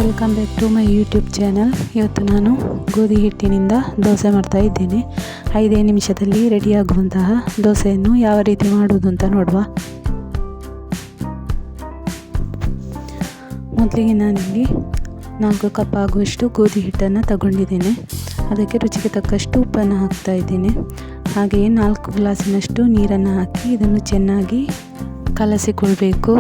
Welcome back to my YouTube channel. ಇವತ್ತು ನಾನು ಗೋಧಿ ಹಿಟ್ಟಿನಿಂದ ದೋಸೆ ಮಾಡ್ತಾ ಇದ್ದೇನೆ. 5 ನಿಮಿಷದಲ್ಲಿ ರೆಡಿಯಾಗುವಂತಹ ದೋಸೆಯನ್ನು ಯಾವ ರೀತಿ ಮಾಡುವುದು ಅಂತ ನೋಡುವ. ಮೊದಲಿಗೆ ನಾನಿಲ್ಲಿ 4 ಕಪ್ ಆಗುವಷ್ಟು ಗೋಧಿ ಹಿಟ್ಟನ್ನು ತಗೊಂಡಿದ್ದೇನೆ. ಅದಕ್ಕೆ ರುಚಿಗೆ ತಕ್ಕಷ್ಟು ಉಪ್ಪನ್ನು ಹಾಕ್ತಾ ಇದ್ದೇನೆ. ಹಾಗೆಯೇ 4 ಗ್ಲಾಸಿನಷ್ಟು ನೀರನ್ನು ಹಾಕಿ ಇದನ್ನು ಚೆನ್ನಾಗಿ ಕಲಸಿಕೊಳ್ಬೇಕು.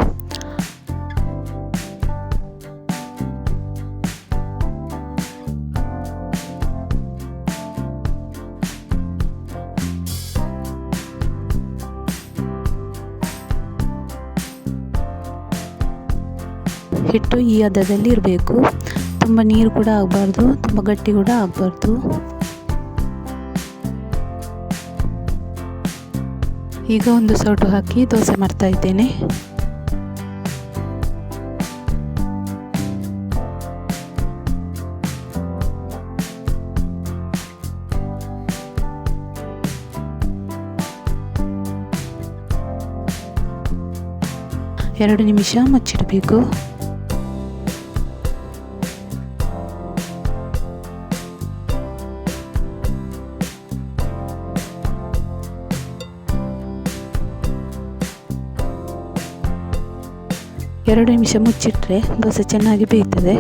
ಹಿಟ್ಟು ಈ ಹದದಲ್ಲಿ ಇರಬೇಕು. ತುಂಬ ನೀರು ಕೂಡ ಆಗಬಾರ್ದು, ತುಂಬ ಗಟ್ಟಿ ಕೂಡ ಆಗಬಾರ್ದು. ಈಗ ಒಂದು ಸೌಟು ಹಾಕಿ ದೋಸೆ ಮಾಡ್ತಾ ಇದ್ದೇನೆ. ಎರಡು ನಿಮಿಷ ಮುಚ್ಚಿಡಬೇಕು. ಎರಡು ನಿಮಿಷ ಮುಚ್ಚಿಟ್ರೆ ದೋಸೆ ಚೆನ್ನಾಗಿ ಬೇಯ್ತದೆ.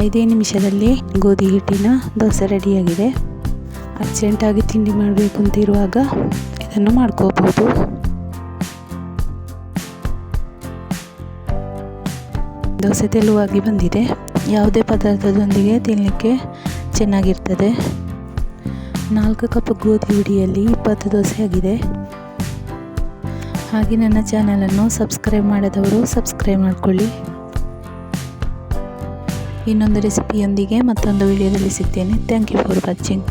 ಐದೇ ನಿಮಿಷದಲ್ಲಿ ಗೋಧಿ ಹಿಟ್ಟಿನ ದೋಸೆ ರೆಡಿಯಾಗಿದೆ. ಅರ್ಜೆಂಟಾಗಿ ತಿಂಡಿ ಮಾಡಬೇಕು ಅಂತ ಇರುವಾಗ ಇದನ್ನು ಮಾಡ್ಕೋಬೋದು. ದೋಸೆ ತೆಳುವಾಗಿ ಬಂದಿದೆ. ಯಾವುದೇ ಪದಾರ್ಥದೊಂದಿಗೆ ತಿನ್ನಲಿಕ್ಕೆ ಚೆನ್ನಾಗಿರ್ತದೆ. 4 ಕಪ್ ಗೋಧಿ ಹುಡಿಯಲ್ಲಿ 20 ದೋಸೆ ಆಗಿದೆ. ಹಾಗೆ ನನ್ನ ಚಾನಲನ್ನು ಸಬ್ಸ್ಕ್ರೈಬ್ ಮಾಡದವರು ಸಬ್ಸ್ಕ್ರೈಬ್ ಮಾಡಿಕೊಳ್ಳಿ. ಇನ್ನೊಂದು ರೆಸಿಪಿಯೊಂದಿಗೆ ಮತ್ತೊಂದು ವಿಡಿಯೋದಲ್ಲಿ ಸಿಗ್ತೇನೆ. Thank you for watching.